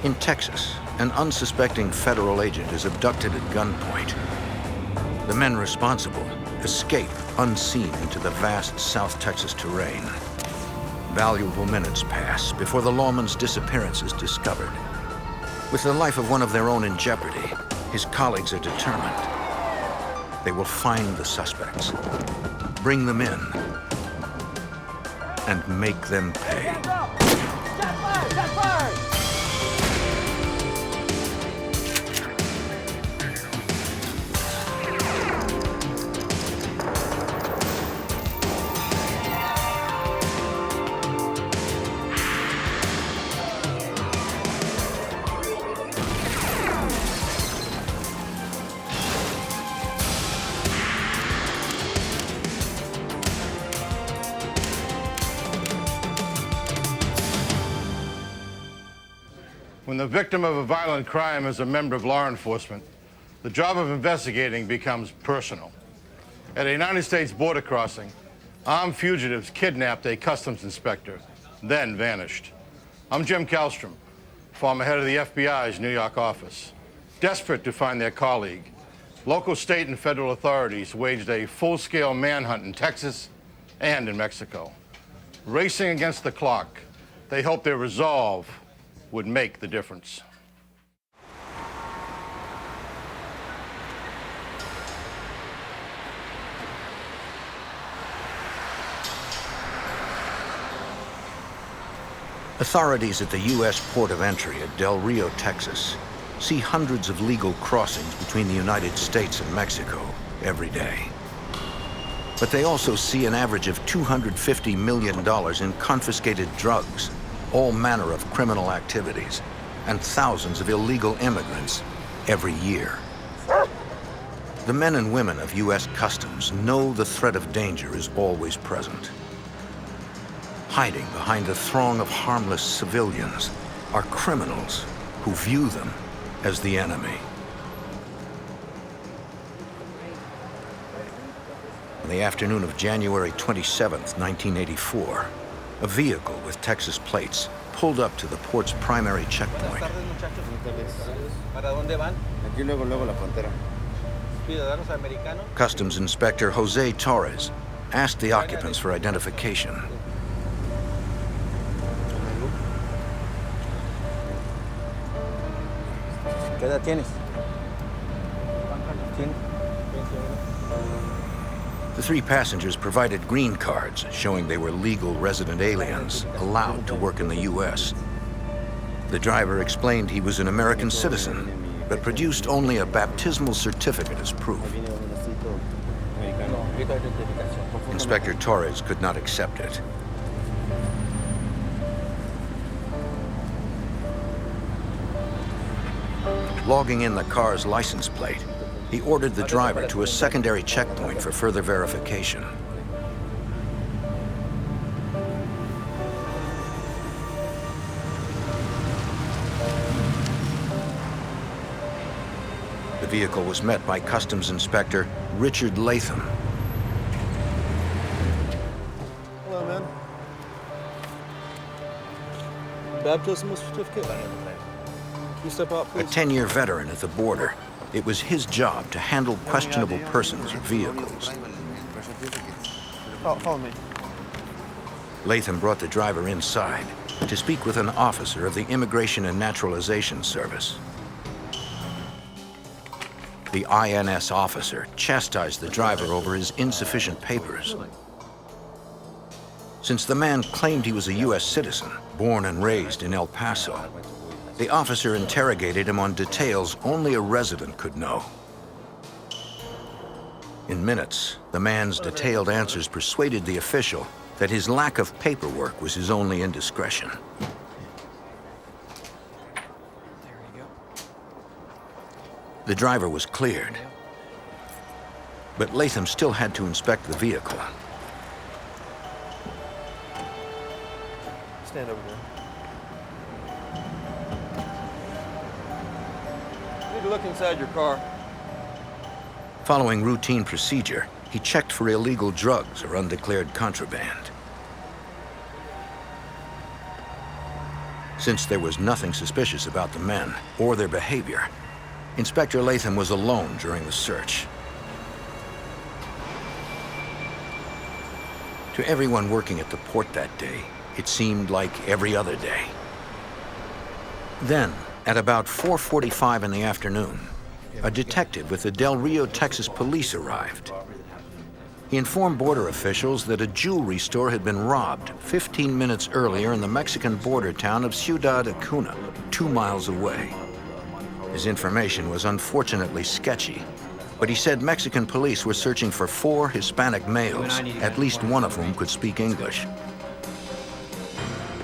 In Texas, an unsuspecting federal agent is abducted at gunpoint. The men responsible escape unseen into the vast South Texas terrain. Valuable minutes pass before the lawman's disappearance is discovered. With the life of one of their own in jeopardy, his colleagues are determined. They will find the suspects, bring them in, and make them pay. When the victim of a violent crime is a member of law enforcement, the job of investigating becomes personal. At a United States border crossing, armed fugitives kidnapped a customs inspector, then vanished. I'm Jim Kallstrom, former head of the FBI's New York office. Desperate to find their colleague, local, state, and federal authorities waged a full-scale manhunt in Texas and in Mexico. Racing against the clock, they hoped their resolve would make the difference. Authorities at the U.S. port of entry at Del Rio, Texas, see hundreds of legal crossings between the United States and Mexico every day. But they also see an average of $250 million in confiscated drugs, all manner of criminal activities, and thousands of illegal immigrants every year. The men and women of U.S. Customs know the threat of danger is always present. Hiding behind the throng of harmless civilians are criminals who view them as the enemy. On the afternoon of January 27th, 1984, a vehicle with Texas plates pulled up to the port's primary checkpoint. Customs Inspector Jose Torres asked the occupants for identification. ¿Qué edad tienes? The three passengers provided green cards showing they were legal resident aliens allowed to work in the U.S. The driver explained he was an American citizen, but produced only a baptismal certificate as proof. Inspector Torres could not accept it. Logging in the car's license plate, he ordered the driver to a secondary checkpoint for further verification. The vehicle was met by Customs Inspector Richard Latham. Hello, man. Baptismal certificate. You step out, please. A 10-year veteran at the border, it was his job to handle questionable persons or vehicles. Follow me. Latham brought the driver inside to speak with an officer of the Immigration and Naturalization Service. The INS officer chastised the driver over his insufficient papers. Since the man claimed he was a U.S. citizen, born and raised in El Paso, the officer interrogated him on details only a resident could know. In minutes, the man's detailed answers persuaded the official that his lack of paperwork was his only indiscretion. The driver was cleared, but Latham still had to inspect the vehicle. Stand over there. You need to look inside your car. Following routine procedure, he checked for illegal drugs or undeclared contraband. Since there was nothing suspicious about the men or their behavior, Inspector Latham was alone during the search. To everyone working at the port that day, it seemed like every other day. Then, at about 4:45 in the afternoon, a detective with the Del Rio, Texas police arrived. He informed border officials that a jewelry store had been robbed 15 minutes earlier in the Mexican border town of Ciudad Acuna, 2 miles away. His information was unfortunately sketchy, but he said Mexican police were searching for 4 Hispanic males, at least one of whom could speak English.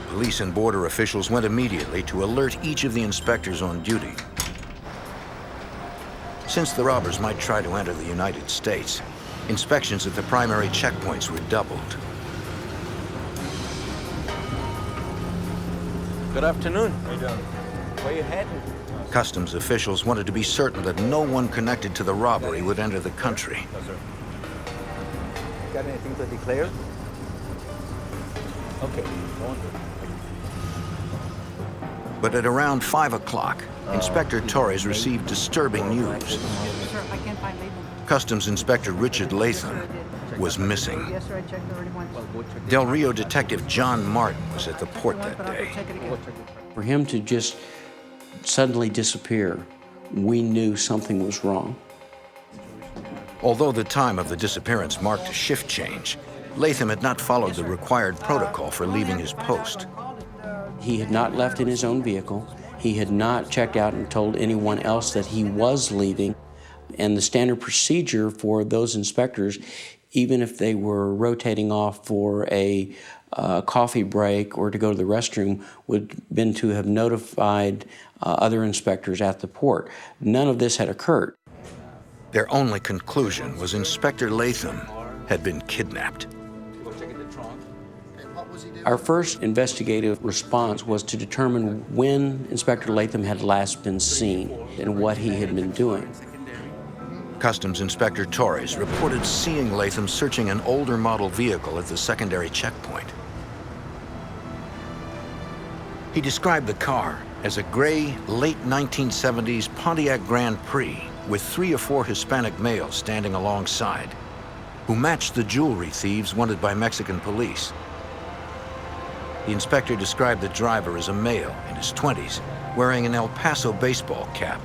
Police and border officials went immediately to alert each of the inspectors on duty. Since the robbers might try to enter the United States, inspections at the primary checkpoints were doubled. Good afternoon. How you doing? Where you heading? Customs officials wanted to be certain that no one connected to the robbery would enter the country. No, sir. Got anything to declare? Okay, go on. But at around 5 o'clock, Inspector Torres received disturbing news. Sir, I can't find label. Customs Inspector Richard Latham was missing. Yes, sir, I checked already once. Del Rio Detective John Martin was at the port that But I'll day. check it again. For him to just suddenly disappear, we knew something was wrong. Although the time of the disappearance marked a shift change, Latham had not followed the required protocol for leaving his post. He had not left in his own vehicle. He had not checked out and told anyone else that he was leaving. And the standard procedure for those inspectors, even if they were rotating off for a coffee break or to go to the restroom, would have been to have notified other inspectors at the port. None of this had occurred. Their only conclusion was Inspector Latham had been kidnapped. Our first investigative response was to determine when Inspector Latham had last been seen and what he had been doing. Customs Inspector Torres reported seeing Latham searching an older model vehicle at the secondary checkpoint. He described the car as a gray, late 1970s Pontiac Grand Prix with 3 or 4 Hispanic males standing alongside, who matched the jewelry thieves wanted by Mexican police. The inspector described the driver as a male in his 20s, wearing an El Paso baseball cap.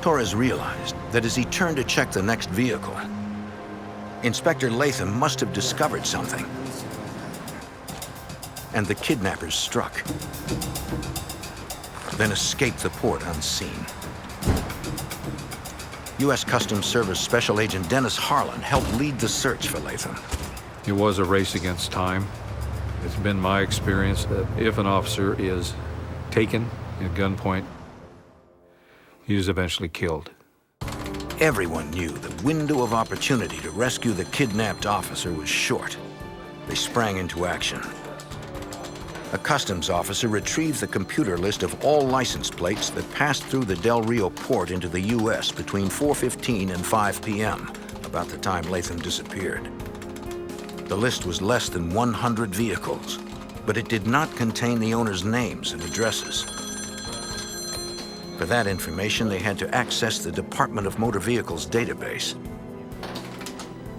Torres realized that as he turned to check the next vehicle, Inspector Latham must have discovered something. And the kidnappers struck, then escaped the port unseen. U.S. Customs Service Special Agent Dennis Harlan helped lead the search for Latham. It was a race against time. It's been my experience that if an officer is taken at gunpoint, he is eventually killed. Everyone knew the window of opportunity to rescue the kidnapped officer was short. They sprang into action. A customs officer retrieved the computer list of all license plates that passed through the Del Rio port into the U.S. between 4:15 and 5 p.m., about the time Latham disappeared. The list was less than 100 vehicles, but it did not contain the owners' names and addresses. For that information, they had to access the Department of Motor Vehicles database.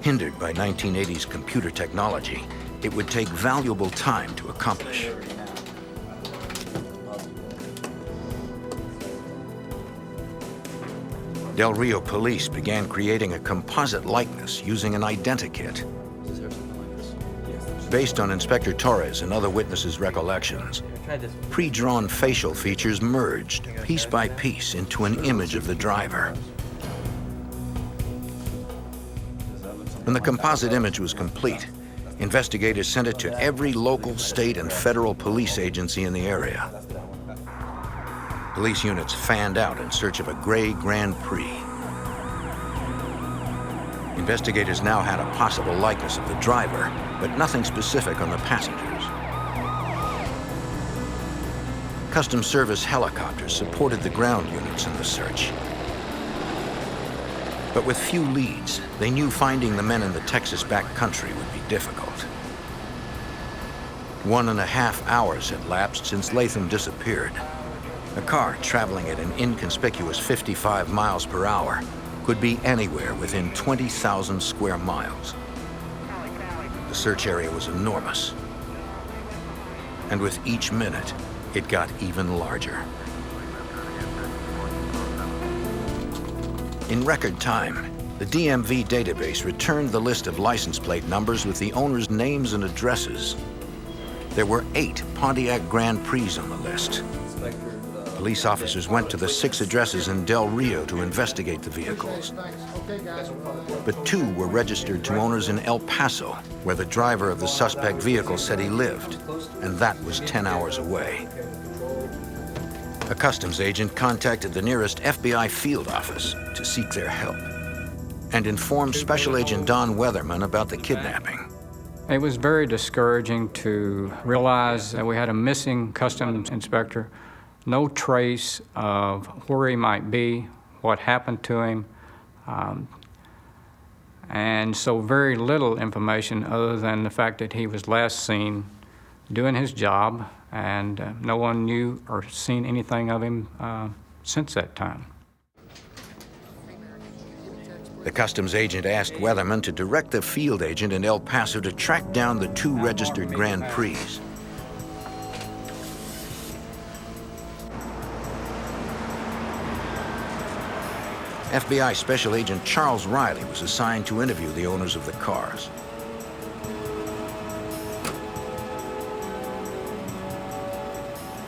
Hindered by 1980s computer technology, it would take valuable time to accomplish. Del Rio police began creating a composite likeness using an identikit. Based on Inspector Torres and other witnesses' recollections, pre-drawn facial features merged piece by piece into an image of the driver. When the composite image was complete, investigators sent it to every local, state, and federal police agency in the area. Police units fanned out in search of a gray Grand Prix. Investigators now had a possible likeness of the driver, but nothing specific on the passengers. Customs Service helicopters supported the ground units in the search. But with few leads, they knew finding the men in the Texas back country would be difficult. 1.5 hours had lapsed since Latham disappeared. A car traveling at an inconspicuous 55 miles per hour could be anywhere within 20,000 square miles. The search area was enormous. And with each minute, it got even larger. In record time, the DMV database returned the list of license plate numbers with the owners' names and addresses. There were 8 Pontiac Grand Prix on the list. Police officers went to the 6 addresses in Del Rio to investigate the vehicles. But 2 were registered to owners in El Paso, where the driver of the suspect vehicle said he lived, and that was 10 hours away. A customs agent contacted the nearest FBI field office to seek their help and informed Special Agent Don Weatherman about the kidnapping. It was very discouraging to realize that we had a missing customs inspector, no trace of where he might be, what happened to him, and so very little information other than the fact that he was last seen doing his job, and no one knew or seen anything of him since that time. The customs agent asked Weatherman to direct the field agent in El Paso to track down the 2 registered Grand Prix. FBI Special Agent Charles Riley was assigned to interview the owners of the cars.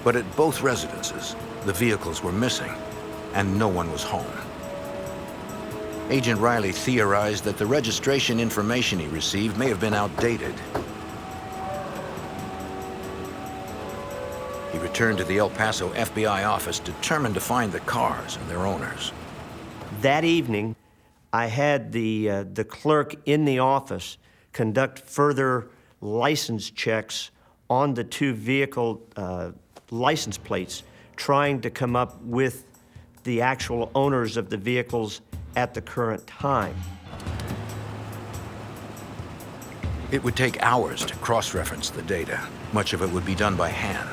But at both residences, the vehicles were missing, and no one was home. Agent Riley theorized that the registration information he received may have been outdated. He returned to the El Paso FBI office determined to find the cars and their owners. That evening, I had the clerk in the office conduct further license checks on the 2 vehicle license plates, trying to come up with the actual owners of the vehicles at the current time. It would take hours to cross-reference the data. Much of it would be done by hand.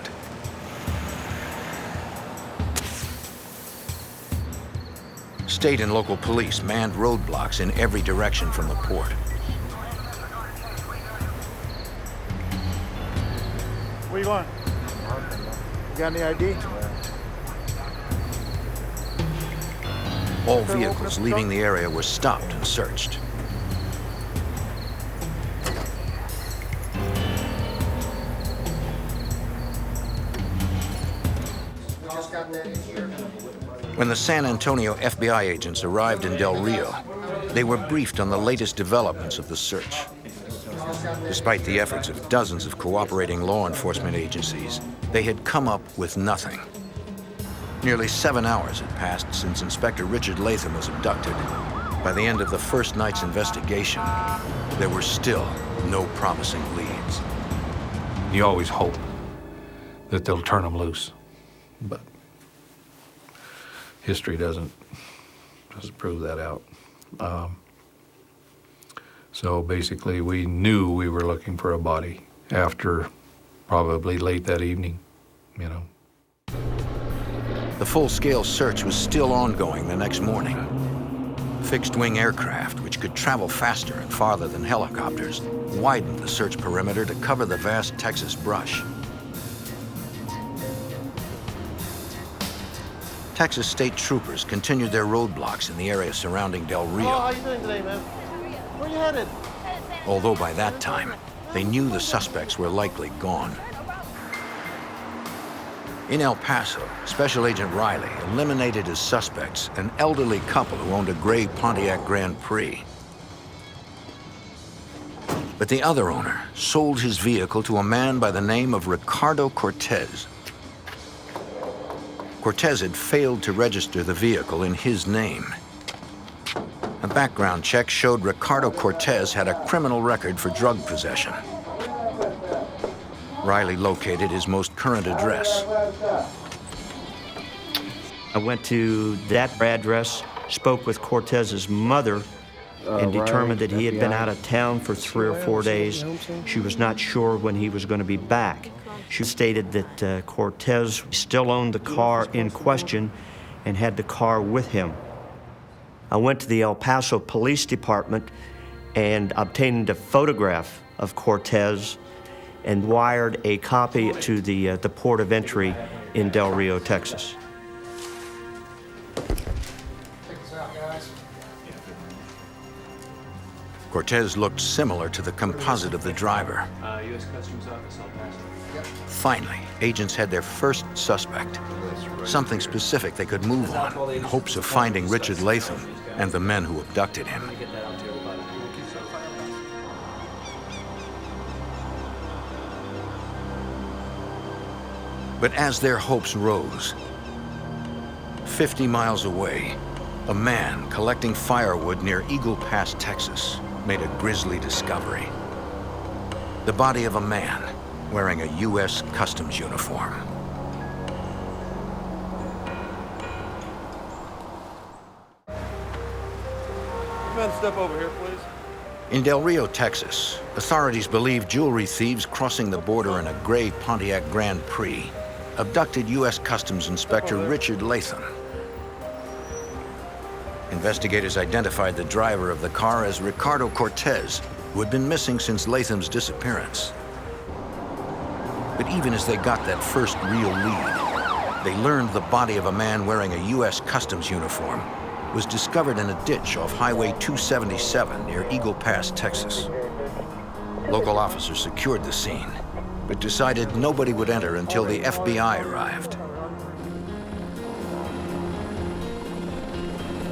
State and local police manned roadblocks in every direction from the port. Where you going? You got any ID? All vehicles leaving the area were stopped and searched. When the San Antonio FBI agents arrived in Del Rio, they were briefed on the latest developments of the search. Despite the efforts of dozens of cooperating law enforcement agencies, they had come up with nothing. Nearly 7 hours had passed since Inspector Richard Latham was abducted. By the end of the first night's investigation, there were still no promising leads. You always hope that they'll turn them loose, but history doesn't prove that out. So basically, we knew we were looking for a body after probably late that evening, you know. The full-scale search was still ongoing the next morning. Fixed-wing aircraft, which could travel faster and farther than helicopters, widened the search perimeter to cover the vast Texas brush. Texas state troopers continued their roadblocks in the area surrounding Del Rio. Oh, how you doing today, man? Where you headed? Although by that time, they knew the suspects were likely gone. In El Paso, Special Agent Riley eliminated as suspects an elderly couple who owned a gray Pontiac Grand Prix. But the other owner sold his vehicle to a man by the name of Ricardo Cortez. Cortez had failed to register the vehicle in his name. A background check showed Ricardo Cortez had a criminal record for drug possession. Riley located his most current address. I went to that address, spoke with Cortez's mother. and determined that he had been out of town for 3 or 4 days. She was not sure when he was going to be back. She stated that Cortez still owned the car in question and had the car with him. I went to the El Paso Police Department and obtained a photograph of Cortez and wired a copy to the port of entry in Del Rio, Texas. Cortez looked similar to the composite of the driver. U.S. Customs Office, El Paso. Finally, agents had their first suspect, something specific they could move on in hopes of finding Richard Latham and the men who abducted him. But as their hopes rose, 50 miles away, a man collecting firewood near Eagle Pass, Texas, made a grisly discovery. The body of a man wearing a U.S. Customs uniform. Step over here, please. In Del Rio, Texas, authorities believe jewelry thieves crossing the border in a gray Pontiac Grand Prix abducted U.S. Customs Inspector Richard Latham. Investigators identified the driver of the car as Ricardo Cortez, who had been missing since Latham's disappearance. But even as they got that first real lead, they learned the body of a man wearing a U.S. Customs uniform was discovered in a ditch off Highway 277 near Eagle Pass, Texas. Local officers secured the scene, but decided nobody would enter until the FBI arrived.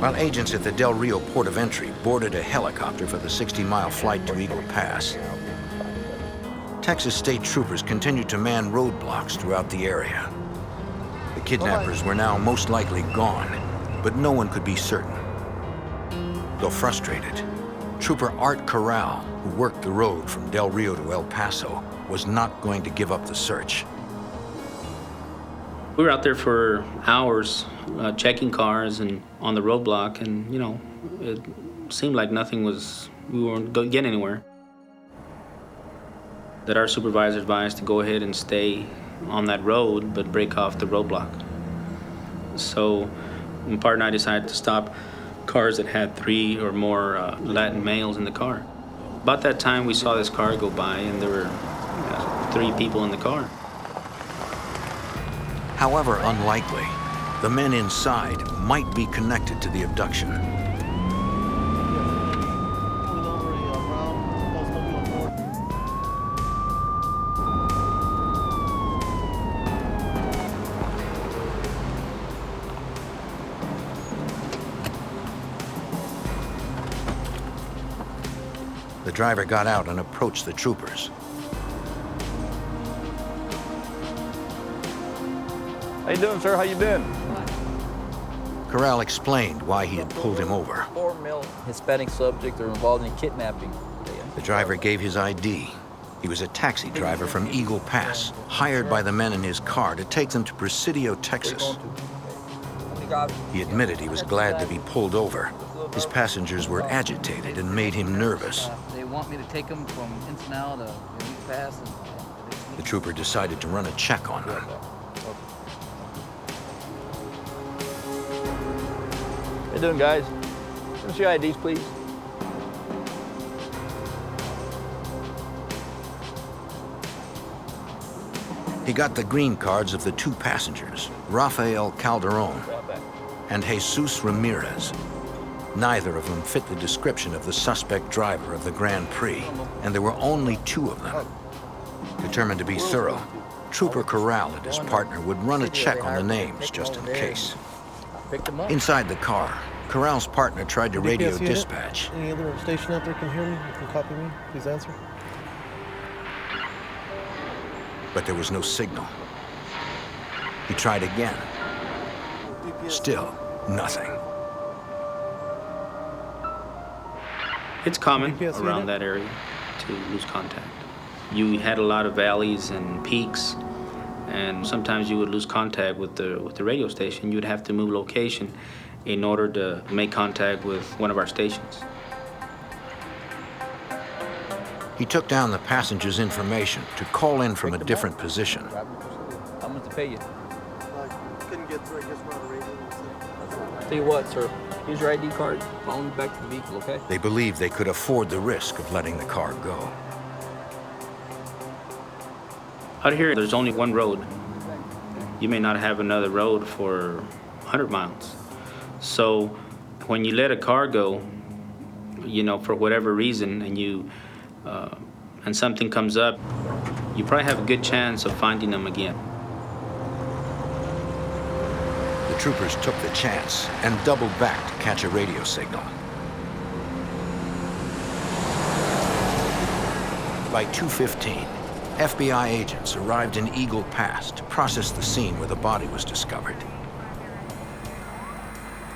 While agents at the Del Rio port of entry boarded a helicopter for the 60-mile flight to Eagle Pass, Texas state troopers continued to man roadblocks throughout the area. The kidnappers were now most likely gone, but no one could be certain. Though frustrated, Trooper Art Corral, who worked the road from Del Rio to El Paso, was not going to give up the search. We were out there for hours, checking cars and on the roadblock, and you know, it seemed like we weren't getting anywhere. That our supervisor advised to go ahead and stay on that road, but break off the roadblock. So my partner and I decided to stop cars that had 3 or more Latin males in the car. About that time, we saw this car go by, and there were 3 people in the car. However unlikely, the men inside might be connected to the abduction. The driver got out and approached the troopers. How you doing, sir? How you been? Corral explained why he had pulled him over. 4 male Hispanic subjects are involved in kidnapping. The driver gave his ID. He was a taxi driver from Eagle Pass, hired by the men in his car to take them to Presidio, Texas. He admitted he was glad to be pulled over. His passengers were agitated and made him nervous. They want me to take them from Ensenada to Eagle Pass. The trooper decided to run a check on them. How you doing, guys? Give us your IDs, please. He got the green cards of the 2 passengers, Rafael Calderon and Jesus Ramirez. Neither of them fit the description of the suspect driver of the Grand Prix, and there were only 2 of them. Determined to be thorough, Trooper Corral and his partner would run a check on the names just in case. Inside the car, Corral's partner tried to radio dispatch. Any other station out there can hear me? You can copy me? Please answer. But there was no signal. He tried again. Still nothing. It's common around that area to lose contact. You had a lot of valleys and peaks, and sometimes you would lose contact with the radio station. You'd have to move location in order to make contact with one of our stations. He took down the passenger's information to call in from a different position. How much to pay you? Couldn't get through. I guess we're on the radio. Tell you what, sir. Here's your ID card. Follow me back to the vehicle, okay? They believed they could afford the risk of letting the car go. Out here, there's only one road. You may not have another road for 100 miles. So when you let a car go, you know, for whatever reason, and something comes up, you probably have a good chance of finding them again. The troopers took the chance and doubled back to catch a radio signal. By 2:15, FBI agents arrived in Eagle Pass to process the scene where the body was discovered.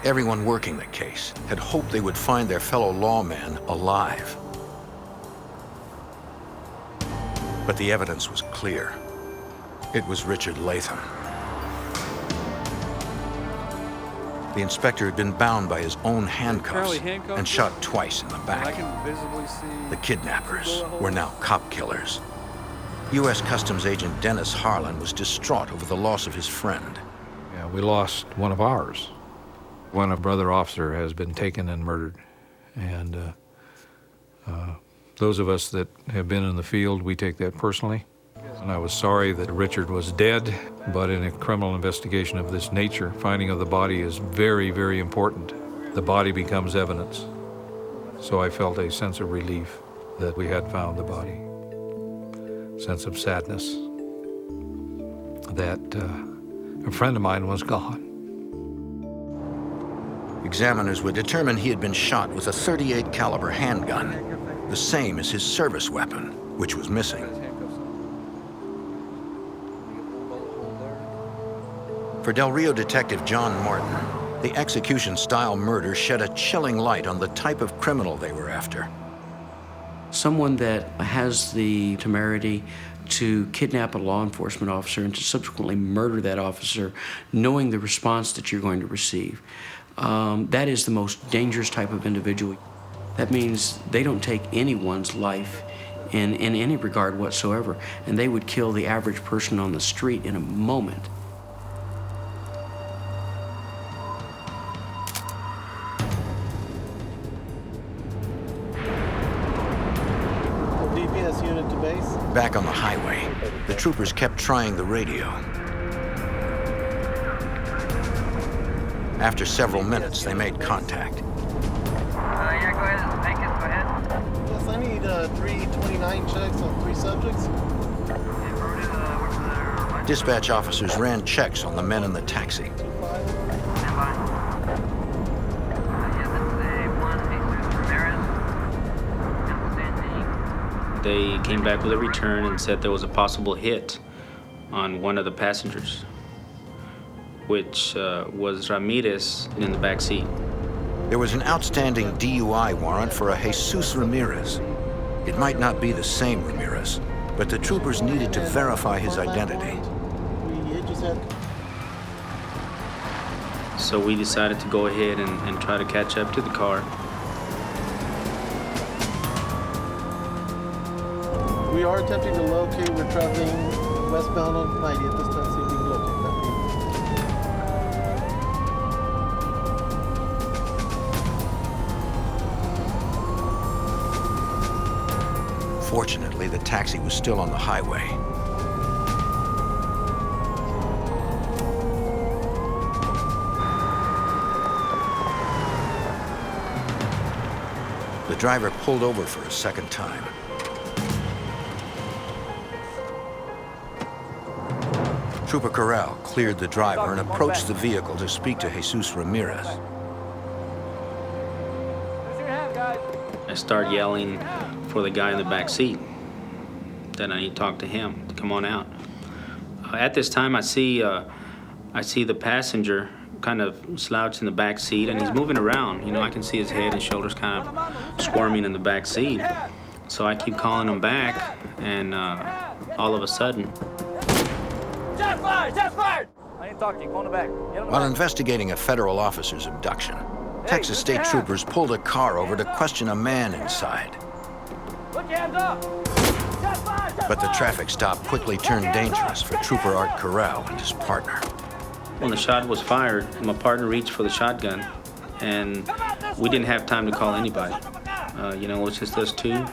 Everyone working the case had hoped they would find their fellow lawman alive. But the evidence was clear. It was Richard Latham. The inspector had been bound by his own handcuffs and shot twice in the back. The kidnappers were now cop killers. U.S. Customs Agent Dennis Harlan was distraught over the loss of his friend. Yeah, we lost one of ours. One brother officer has been taken and murdered. And those of us that have been in the field, we take that personally. And I was sorry that Richard was dead, but in a criminal investigation of this nature, finding of the body is very, very important. The body becomes evidence. So I felt a sense of relief that we had found the body. Sense of sadness that a friend of mine was gone. Examiners would determine he had been shot with a .38 caliber handgun, the same as his service weapon, which was missing. For Del Rio detective John Martin, the execution-style murder shed a chilling light on the type of criminal they were after. Someone that has the temerity to kidnap a law enforcement officer and to subsequently murder that officer, knowing the response that you're going to receive. That is the most dangerous type of individual. That means they don't take anyone's life in any regard whatsoever, and they would kill the average person on the street in a moment. DPS unit to base. Back on the highway, the troopers kept trying the radio. After several minutes, they made contact. Yeah, go ahead. Make it. Go ahead. Yes, I need 329 checks on 3 subjects. Dispatch officers ran checks on the men in the taxi. They came back with a return and said there was a possible hit on one of the passengers, which was Ramirez in the back seat. There was an outstanding DUI warrant for a Jesus Ramirez. It might not be the same Ramirez, but the troopers needed to verify his identity. So we decided to go ahead and try to catch up to the car. We are attempting to locate. We're traveling westbound on 90 at this time. See if we can locate that. Fortunately, the taxi was still on the highway. The driver pulled over for a second time. Trooper Corral cleared the driver and approached the vehicle to speak to Jesus Ramirez. I start yelling for the guy in the back seat that I need to talk to him to come on out. At this time, I see the passenger kind of slouched in the back seat, and he's moving around. You know, I can see his head and shoulders kind of squirming in the back seat. So I keep calling him back, and all of a sudden, Shots fired! Shots fired! I ain't talking to you. Go on the back. While investigating a federal officer's abduction, Texas state troopers pulled a car over to question a man inside. Put your hands up! But the traffic stop quickly turned dangerous for Trooper Art Corral and his partner. When the shot was fired, my partner reached for the shotgun, and we didn't have time to call anybody. You know, it's just us two.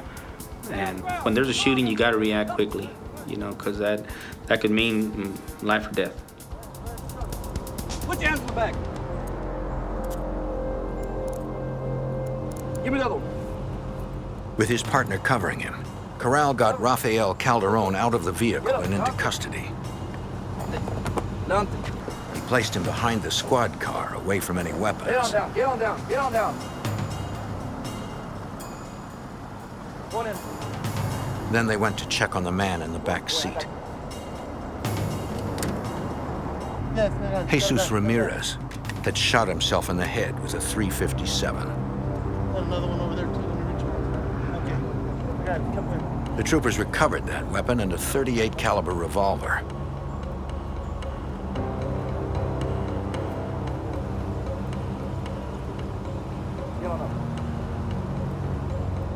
And when there's a shooting, you got to react quickly, you know, because that could mean life or death. Put your hands in the back. Give me another one. With his partner covering him, Corral got Rafael Calderon out of the vehicle and into custody. He placed him behind the squad car, away from any weapons. Get on down, get on down, get on down. Go in. Then they went to check on the man in the back seat. Jesus Ramirez had shot himself in the head with a .357. Another one over there too. Okay. Got it. Come here. The troopers recovered that weapon and a .38 caliber revolver.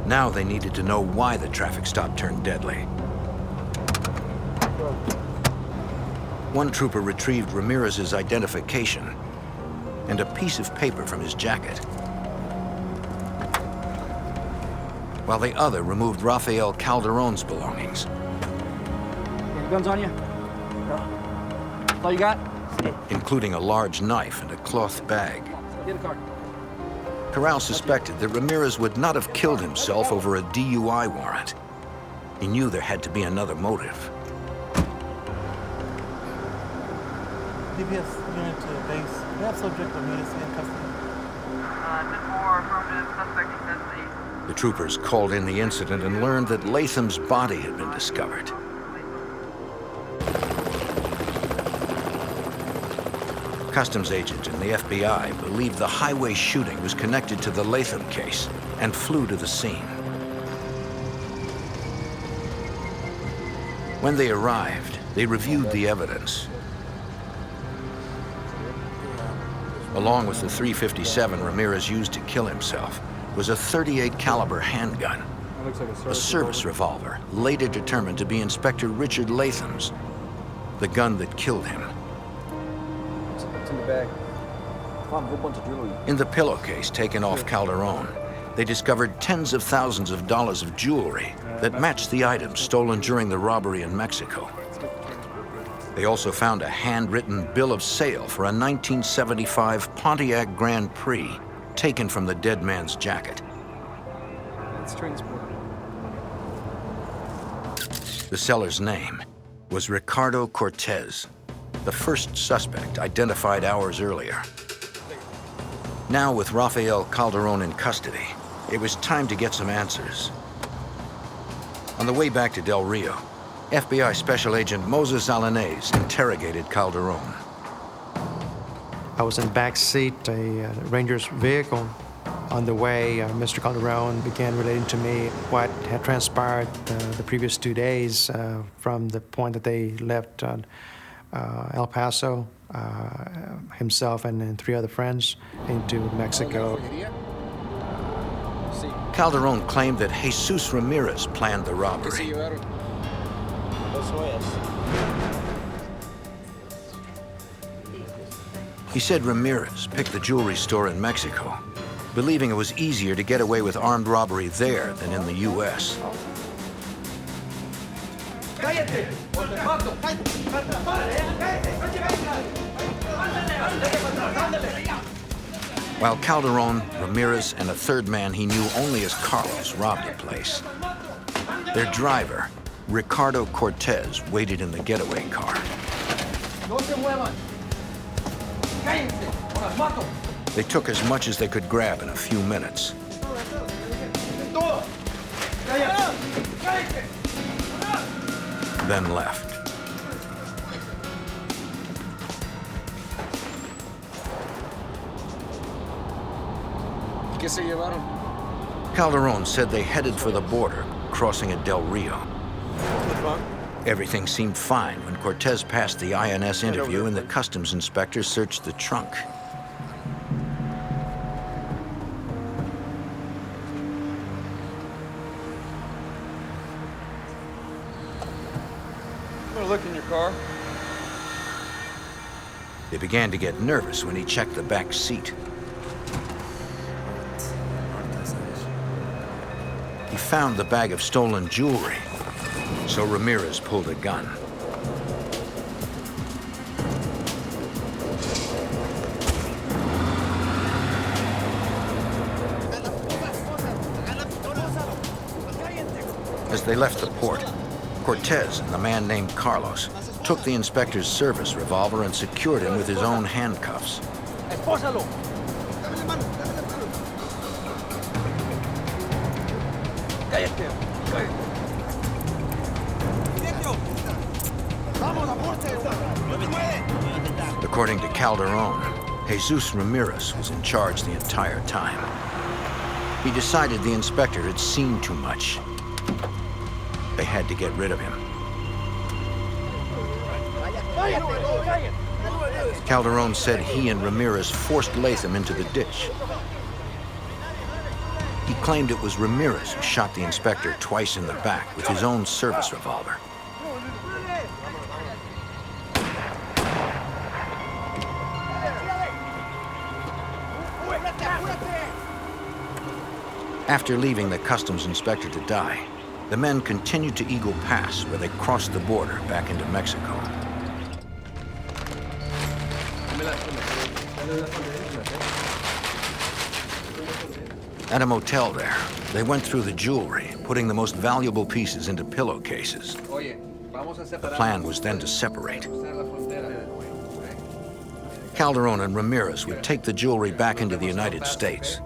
Now they needed to know why the traffic stop turned deadly. One trooper retrieved Ramirez's identification and a piece of paper from his jacket, while the other removed Rafael Calderon's belongings. Any guns on you? No. That's all you got? Including a large knife and a cloth bag. Get a car. Corral suspected that Ramirez would not have killed himself over a DUI warrant. He knew there had to be another motive. DPS unit to base. We have subject Ramirez in custody. 10-4, affirmative, suspect in custody. The troopers called in the incident and learned that Latham's body had been discovered. Customs agent and the FBI believed the highway shooting was connected to the Latham case and flew to the scene. When they arrived, they reviewed the evidence. Along with the .357 Ramirez used to kill himself was a .38 caliber handgun, a service revolver later determined to be Inspector Richard Latham's, the gun that killed him. In the bag. Found a whole bunch of jewelry. In the pillowcase taken off Calderon, they discovered tens of thousands of dollars of jewelry that matched the items stolen during the robbery in Mexico. They also found a handwritten bill of sale for a 1975 Pontiac Grand Prix taken from the dead man's jacket. It's transported. The seller's name was Ricardo Cortez, the first suspect identified hours earlier. Now, with Rafael Calderon in custody, it was time to get some answers. On the way back to Del Rio, FBI Special Agent Moses Alanez interrogated Calderon. I was in the back seat, a Ranger's vehicle. On the way, Mr. Calderon began relating to me what had transpired the previous 2 days from the point that they left El Paso, himself and 3 other friends, into Mexico. Calderon claimed that Jesus Ramirez planned the robbery. He said Ramirez picked the jewelry store in Mexico, believing it was easier to get away with armed robbery there than in the U.S. While Calderon, Ramirez, and a third man he knew only as Carlos robbed the place, their driver, Ricardo Cortez, waited in the getaway car. They took as much as they could grab in a few minutes. Then left. Calderon said they headed for the border, crossing at Del Rio. Everything seemed fine when Cortez passed the INS interview and the customs inspector searched the trunk. a look in your car? They began to get nervous when he checked the back seat. He found the bag of stolen jewelry, so Ramirez pulled a gun. As they left the port, Cortez and the man named Carlos took the inspector's service revolver and secured him with his own handcuffs. According to Calderon, Jesus Ramirez was in charge the entire time. He decided the inspector had seen too much. They had to get rid of him. Calderon said he and Ramirez forced Latham into the ditch. He claimed it was Ramirez who shot the inspector twice in the back with his own service revolver. After leaving the customs inspector to die, the men continued to Eagle Pass, where they crossed the border back into Mexico. At a motel there, they went through the jewelry, putting the most valuable pieces into pillowcases. The plan was then to separate. Calderon and Ramirez would take the jewelry back into the United States.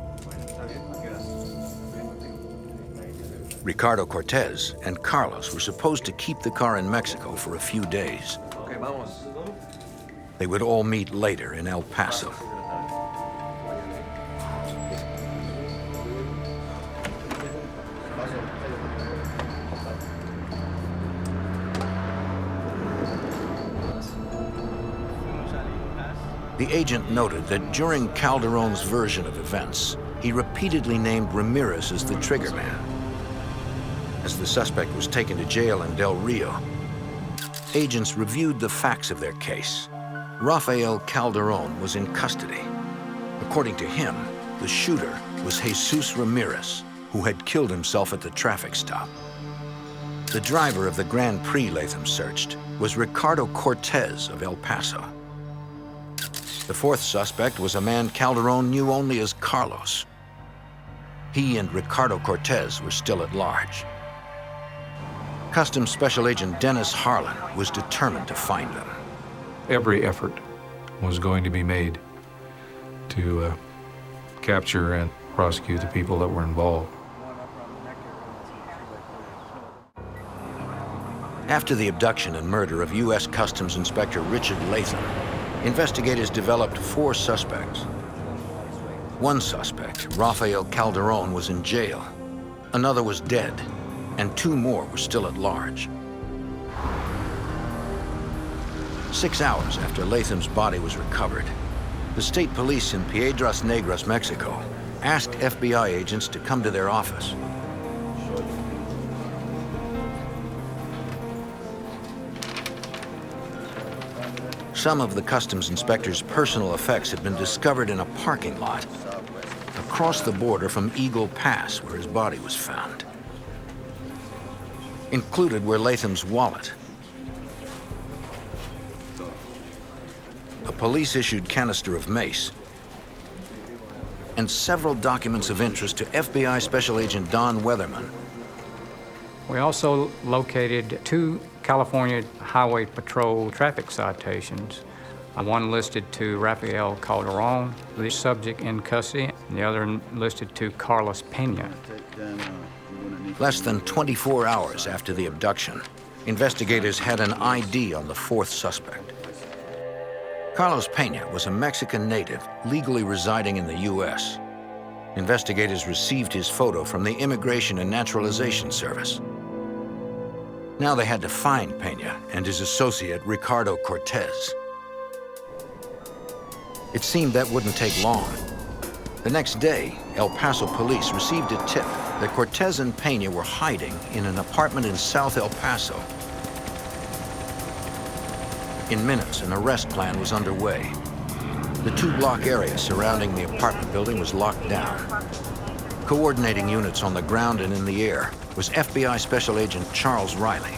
Ricardo Cortez and Carlos were supposed to keep the car in Mexico for a few days. They would all meet later in El Paso. The agent noted that during Calderon's version of events, he repeatedly named Ramirez as the trigger man. As the suspect was taken to jail in Del Rio, agents reviewed the facts of their case. Rafael Calderon was in custody. According to him, the shooter was Jesus Ramirez, who had killed himself at the traffic stop. The driver of the Grand Prix Latham searched was Ricardo Cortez of El Paso. The fourth suspect was a man Calderon knew only as Carlos. He and Ricardo Cortez were still at large. Customs Special Agent Dennis Harlan was determined to find them. Every effort was going to be made to capture and prosecute the people that were involved. After the abduction and murder of U.S. Customs Inspector Richard Latham, investigators developed 4 suspects. One suspect, Rafael Calderon, was in jail. Another was dead, and 2 more were still at large. 6 hours after Latham's body was recovered, the state police in Piedras Negras, Mexico, asked FBI agents to come to their office. Some of the customs inspector's personal effects had been discovered in a parking lot across the border from Eagle Pass, where his body was found. Included were Latham's wallet, a police-issued canister of mace, and several documents of interest to FBI Special Agent Don Weatherman. We also located 2 California Highway Patrol traffic citations. One listed to Rafael Calderon, the subject in custody, and the other listed to Carlos Pena. Less than 24 hours after the abduction, investigators had an ID on the 4th suspect. Carlos Pena was a Mexican native legally residing in the U.S. Investigators received his photo from the Immigration and Naturalization Service. Now they had to find Pena and his associate, Ricardo Cortez. It seemed that wouldn't take long. The next day, El Paso police received a tip that Cortez and Pena were hiding in an apartment in South El Paso. In minutes, an arrest plan was underway. The two-block area surrounding the apartment building was locked down. Coordinating units on the ground and in the air was FBI Special Agent Charles Riley.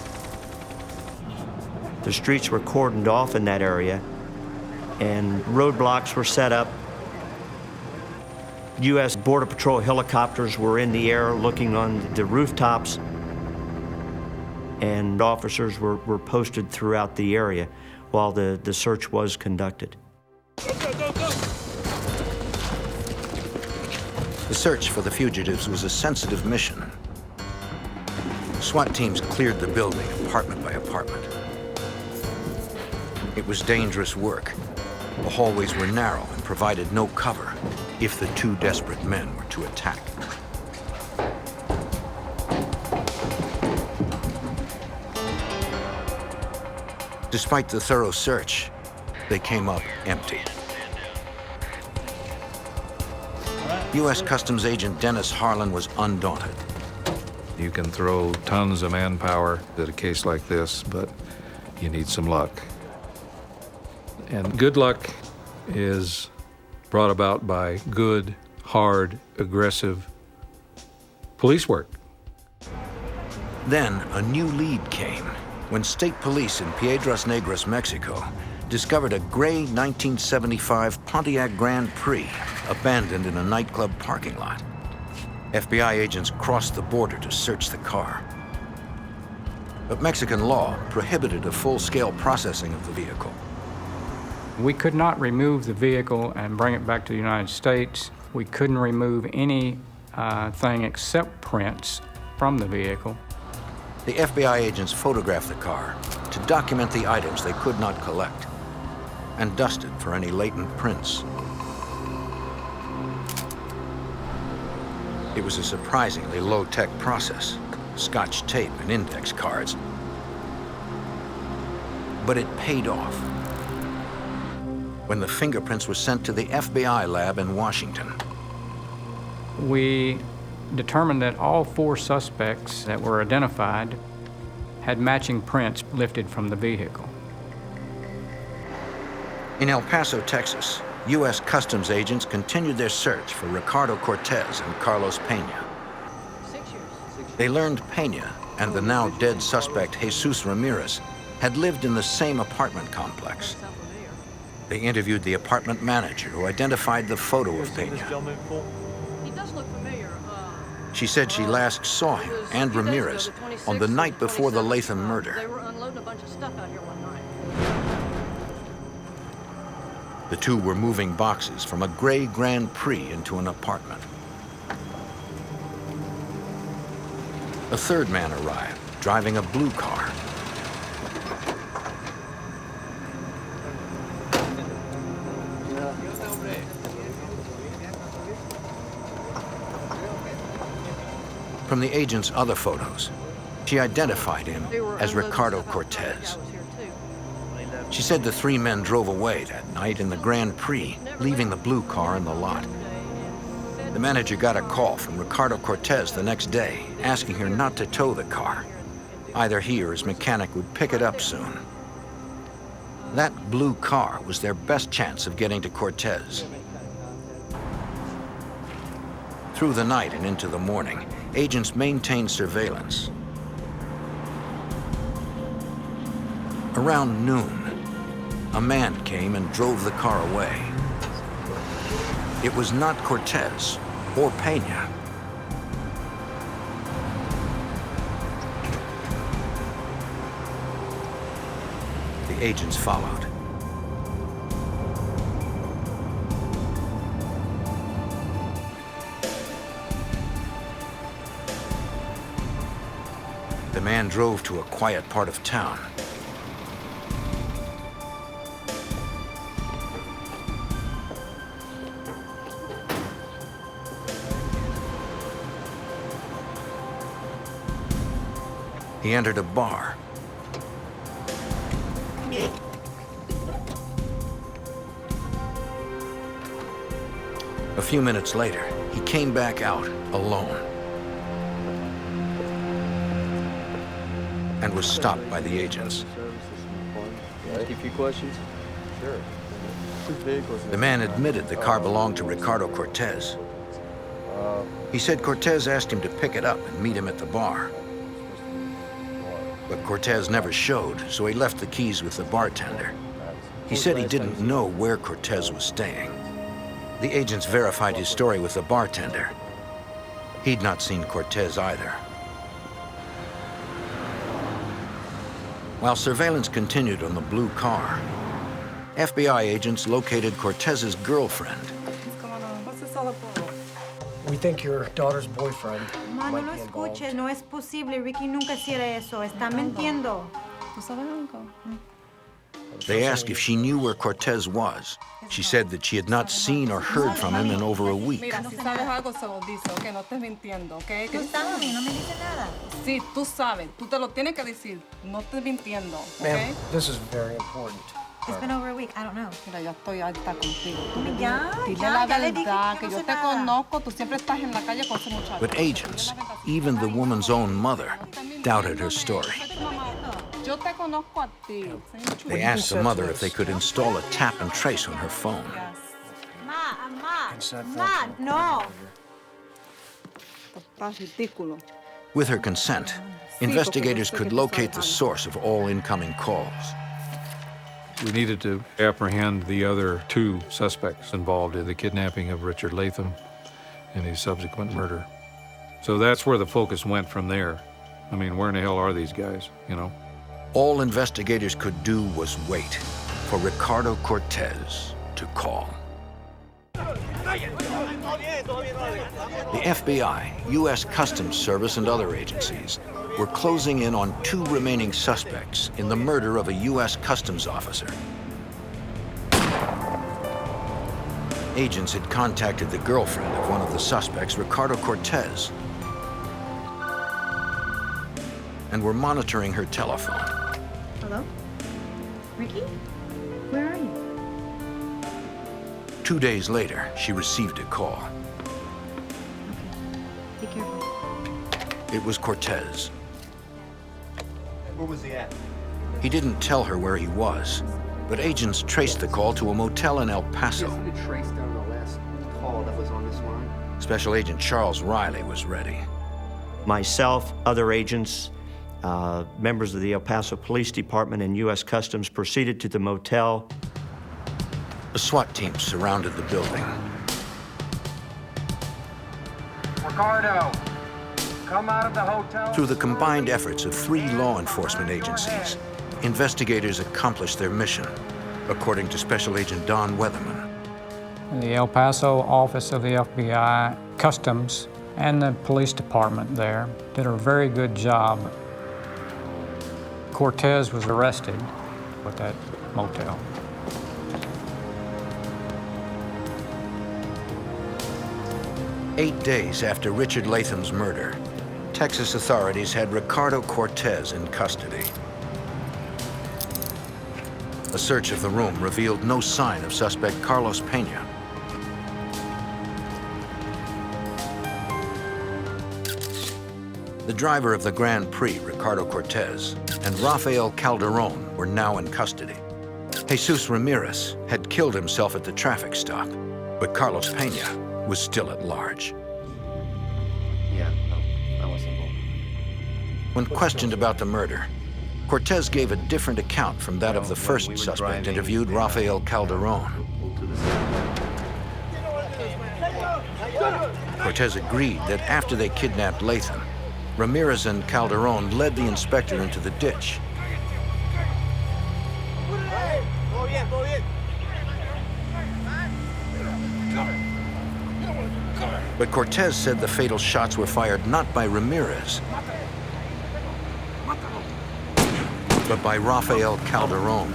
The streets were cordoned off in that area, and roadblocks were set up. U.S. Border Patrol helicopters were in the air looking on the rooftops, and officers were posted throughout the area while the search was conducted. The search for the fugitives was a sensitive mission. SWAT teams cleared the building apartment by apartment. It was dangerous work. The hallways were narrow and provided no cover if the two desperate men were to attack. Despite the thorough search, they came up empty. U.S. Customs Agent Dennis Harlan was undaunted. You can throw tons of manpower at a case like this, but you need some luck. And good luck is brought about by good, hard, aggressive police work. Then a new lead came when state police in Piedras Negras, Mexico, discovered a gray 1975 Pontiac Grand Prix abandoned in a nightclub parking lot. FBI agents crossed the border to search the car. But Mexican law prohibited a full-scale processing of the vehicle. We could not remove the vehicle and bring it back to the United States. We couldn't remove anything except prints from the vehicle. The FBI agents photographed the car to document the items they could not collect and dusted for any latent prints. It was a surprisingly low-tech process, Scotch tape and index cards. But it paid off. When the fingerprints were sent to the FBI lab in Washington. We determined that all 4 suspects that were identified had matching prints lifted from the vehicle. In El Paso, Texas, U.S. Customs agents continued their search for Ricardo Cortez and Carlos Peña. They learned Peña and the now dead suspect Jesus Ramirez had lived in the same apartment complex. They interviewed the apartment manager who identified the photo of Peña. He does look familiar. She said she last saw him and Ramirez on the night before the Latham murder. They were unloading a bunch of stuff out here one night. The two were moving boxes from a gray Grand Prix into an apartment. A third man arrived, driving a blue car. From the agent's other photos, she identified him as Ricardo Cortez. She said the 3 men drove away that night in the Grand Prix, leaving the blue car in the lot. The manager got a call from Ricardo Cortez the next day, asking her not to tow the car. Either he or his mechanic would pick it up soon. That blue car was their best chance of getting to Cortez. Through the night and into the morning, agents maintained surveillance. Around noon, a man came and drove the car away. It was not Cortez or Peña. The agents followed. The man drove to a quiet part of town. He entered a bar. A few minutes later, he came back out alone and was stopped by the agents. Ask you a few questions? Sure. Whose vehicle is it? The man admitted the car belonged to Ricardo Cortez. He said Cortez asked him to pick it up and meet him at the bar. But Cortez never showed, so he left the keys with the bartender. He said he didn't know where Cortez was staying. The agents verified his story with the bartender. He'd not seen Cortez either. While surveillance continued on the blue car, FBI agents located Cortez's girlfriend. We think your daughter's boyfriend Ma, might no lo be involved. escuches, no es posible. Ricky nunca hiciera eso. Está mintiendo. They asked if she knew where Cortez was. She said that she had not seen or heard from him in over a week. Mira, si sabes algo, se lo dice, ¿ok? No estés mintiendo, ¿ok? Tú sabes, no me dice nada. Sí, tú sabes. Tú te lo tienes que decir. No estés mintiendo, ¿ok? Ma'am, this is very important. It's been over a week. I don't know. Mira, ya estoy alta contigo. Ya, Dile ya, la ya le dije verdad, que que no yo sé te nada. conozco. Tú siempre estás en la calle con ese muchacho. But agents, even the woman's own mother, doubted her story. Yo te conozco a ti. They asked the mother if they could install a tap and trace on her phone. Ma, no. Estás ridículo. With her consent, investigators could locate the source of all incoming calls. We needed to apprehend the other two suspects involved in the kidnapping of Richard Latham and his subsequent murder. So that's where the focus went from there. I mean, where in the hell are these guys, you know? All investigators could do was wait for Ricardo Cortez to call. The FBI, U.S. Customs Service, and other agencies were closing in on two remaining suspects in the murder of a U.S. Customs officer. Agents had contacted the girlfriend of one of the suspects, Ricardo Cortez, and were monitoring her telephone. Hello? Ricky? Where are you? 2 days later, she received a call. Be careful. It was Cortez. Where was he at? He didn't tell her where he was, but agents traced the call to a motel in El Paso. You could trace down the last call that was on this line. Special Agent Charles Riley was ready. Myself, other agents, members of the El Paso Police Department and U.S. Customs proceeded to the motel. A SWAT team surrounded the building. Ricardo, come out of the hotel. Through the combined efforts of 3 law enforcement agencies, investigators accomplished their mission, according to Special Agent Don Weatherman. The El Paso office of the FBI, Customs, and the police department there did a very good job. Cortez was arrested at that motel. Eight days after Richard Latham's murder, Texas authorities had Ricardo Cortez in custody. A search of the room revealed no sign of suspect Carlos Pena. The driver of the Grand Prix, Ricardo Cortez, and Rafael Calderon were now in custody. Jesus Ramirez had killed himself at the traffic stop, but Carlos Pena was still at large. Yeah, no, I wasn't involved. When questioned about the murder, Cortez gave a different account from that of the first suspect interviewed, Rafael Calderon. Cortez agreed that after they kidnapped Latham, Ramirez and Calderon led the inspector into the ditch. But Cortez said the fatal shots were fired not by Ramirez, but by Rafael Calderon.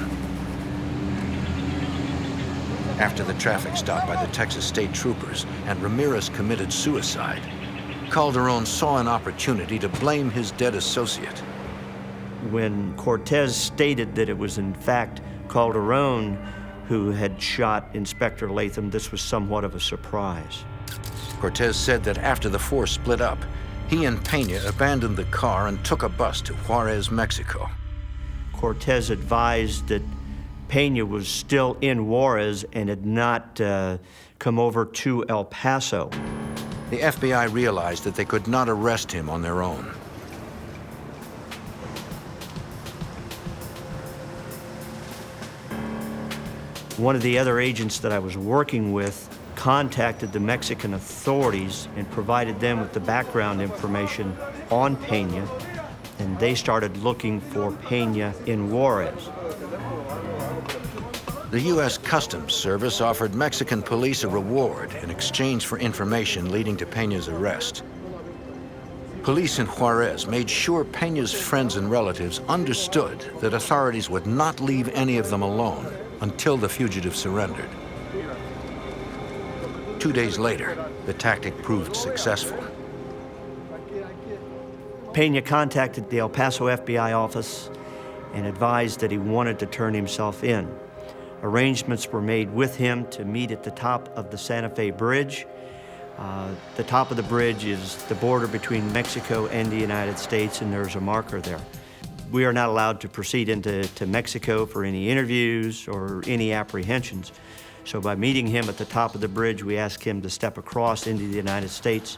After the traffic stop by the Texas State Troopers and Ramirez committed suicide, Calderon saw an opportunity to blame his dead associate. When Cortez stated that it was in fact Calderon who had shot Inspector Latham, this was somewhat of a surprise. Cortez said that after the four split up, he and Pena abandoned the car and took a bus to Juarez, Mexico. Cortez advised that Pena was still in Juarez and had not come over to El Paso. The FBI realized that they could not arrest him on their own. One of the other agents that I was working with contacted the Mexican authorities and provided them with the background information on Pena, and they started looking for Pena in Juarez. The U.S. Customs Service offered Mexican police a reward in exchange for information leading to Pena's arrest. Police in Juarez made sure Pena's friends and relatives understood that authorities would not leave any of them alone until the fugitive surrendered. 2 days later, the tactic proved successful. Pena contacted the El Paso FBI office and advised that he wanted to turn himself in. Arrangements were made with him to meet at the top of the Santa Fe Bridge. The top of the bridge is the border between Mexico and the United States, and there's a marker there. We are not allowed to proceed into Mexico for any interviews or any apprehensions. So by meeting him at the top of the bridge, we asked him to step across into the United States,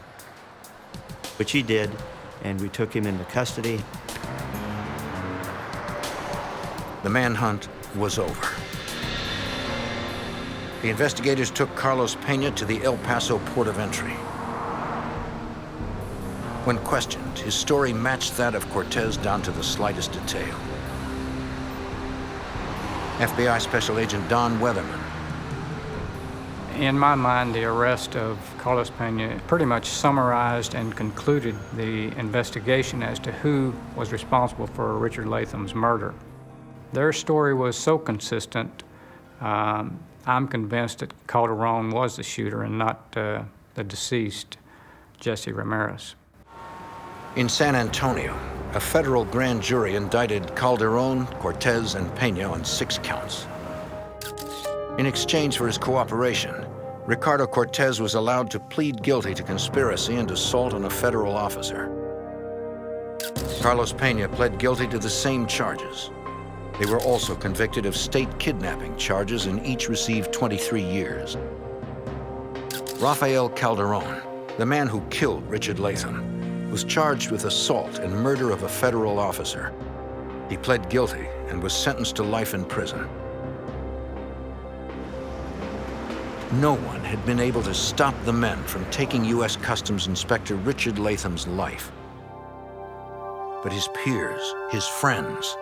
which he did, and we took him into custody. The manhunt was over. The investigators took Carlos Pena to the El Paso port of entry. When questioned, his story matched that of Cortez down to the slightest detail. FBI Special Agent Don Weatherman. In my mind, the arrest of Carlos Pena pretty much summarized and concluded the investigation as to who was responsible for Richard Latham's murder. Their story was so consistent, I'm convinced that Calderon was the shooter and not the deceased, Jesse Ramirez. In San Antonio, a federal grand jury indicted Calderon, Cortez, and Pena on 6 counts. In exchange for his cooperation, Ricardo Cortez was allowed to plead guilty to conspiracy and assault on a federal officer. Carlos Pena pled guilty to the same charges. They were also convicted of state kidnapping charges and each received 23 years. Rafael Calderon, the man who killed Richard Latham, was charged with assault and murder of a federal officer. He pled guilty and was sentenced to life in prison. No one had been able to stop the men from taking U.S. Customs Inspector Richard Latham's life. But his peers, his friends,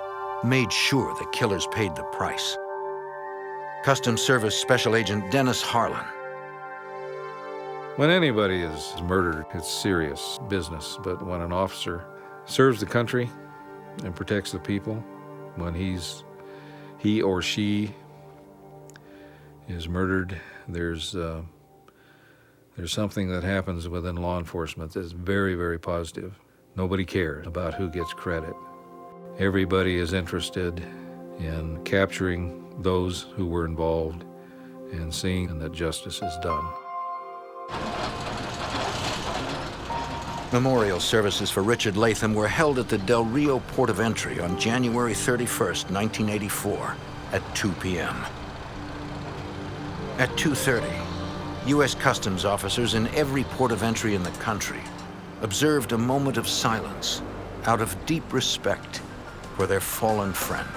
made sure the killers paid the price. Customs Service Special Agent Dennis Harlan. When anybody is murdered, it's serious business. But when an officer serves the country and protects the people, when he or she is murdered, there's something that happens within law enforcement that's very, very positive. Nobody cares about who gets credit. Everybody is interested in capturing those who were involved and seeing that justice is done. Memorial services for Richard Latham were held at the Del Rio port of entry on January 31st, 1984, at 2 p.m. At 2:30, U.S. Customs officers in every port of entry in the country observed a moment of silence out of deep respect for their fallen friend.